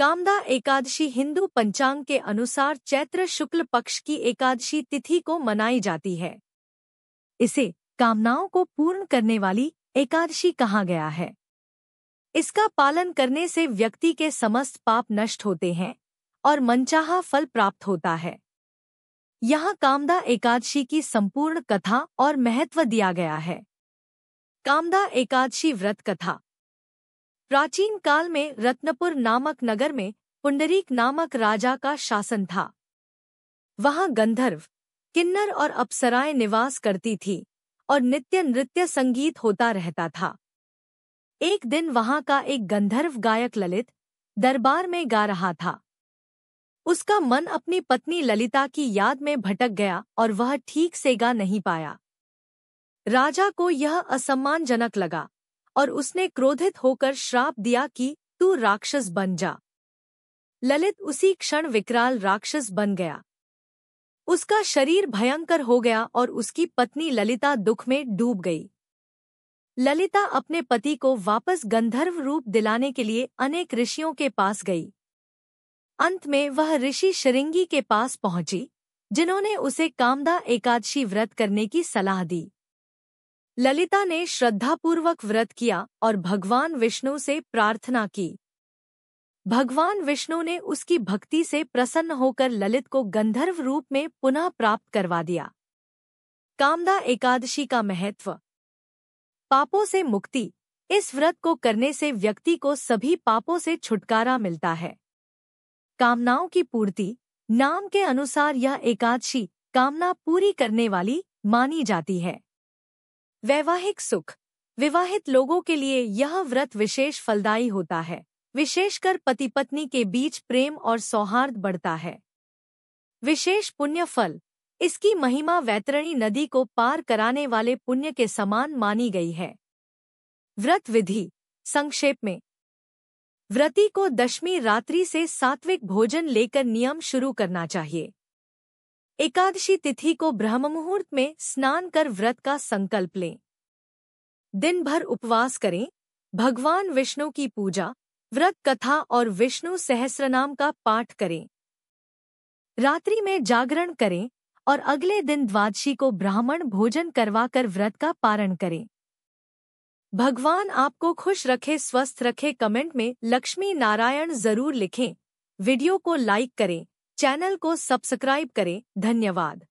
कामदा एकादशी हिंदू पंचांग के अनुसार चैत्र शुक्ल पक्ष की एकादशी तिथि को मनाई जाती है। इसे कामनाओं को पूर्ण करने वाली एकादशी कहा गया है। इसका पालन करने से व्यक्ति के समस्त पाप नष्ट होते हैं और मनचाहा फल प्राप्त होता है। यहाँ कामदा एकादशी की संपूर्ण कथा और महत्व दिया गया है। कामदा एकादशी व्रत कथा। प्राचीन काल में रत्नपुर नामक नगर में पुंडरीक नामक राजा का शासन था। वहाँ गंधर्व, किन्नर और अप्सराएं निवास करती थी और नित्य नृत्य संगीत होता रहता था। एक दिन वहाँ का एक गंधर्व गायक ललित दरबार में गा रहा था। उसका मन अपनी पत्नी ललिता की याद में भटक गया और वह ठीक से गा नहीं पाया। राजा को यह असम्मानजनक लगा और उसने क्रोधित होकर श्राप दिया कि तू राक्षस बन जा। ललित उसी क्षण विकराल राक्षस बन गया। उसका शरीर भयंकर हो गया और उसकी पत्नी ललिता दुख में डूब गई। ललिता अपने पति को वापस गंधर्व रूप दिलाने के लिए अनेक ऋषियों के पास गई। अंत में वह ऋषि शृंगी के पास पहुंची, जिन्होंने उसे कामदा एकादशी व्रत करने की सलाह दी। ललिता ने श्रद्धापूर्वक व्रत किया और भगवान विष्णु से प्रार्थना की। भगवान विष्णु ने उसकी भक्ति से प्रसन्न होकर ललित को गंधर्व रूप में पुनः प्राप्त करवा दिया। कामदा एकादशी का महत्व। पापों से मुक्ति। इस व्रत को करने से व्यक्ति को सभी पापों से छुटकारा मिलता है। कामनाओं की पूर्ति। नाम के अनुसार यह एकादशी कामना पूरी करने वाली मानी जाती है। वैवाहिक सुख। विवाहित लोगों के लिए यह व्रत विशेष फलदायी होता है। विशेषकर पति पत्नी के बीच प्रेम और सौहार्द बढ़ता है। विशेष पुण्य फल। इसकी महिमा वैतरणी नदी को पार कराने वाले पुण्य के समान मानी गई है। व्रत विधि। संक्षेप में, व्रती को दशमी रात्रि से सात्विक भोजन लेकर नियम शुरू करना चाहिए। एकादशी तिथि को ब्रह्ममुहूर्त में स्नान कर व्रत का संकल्प लें। दिन भर उपवास करें। भगवान विष्णु की पूजा, व्रत कथा और विष्णु सहस्रनाम का पाठ करें। रात्रि में जागरण करें और अगले दिन द्वादशी को ब्राह्मण भोजन करवाकर व्रत का पारण करें। भगवान आपको खुश रखे, स्वस्थ रखे। कमेंट में लक्ष्मी नारायण जरूर लिखें। वीडियो को लाइक करें, चैनल को सब्सक्राइब करें। धन्यवाद।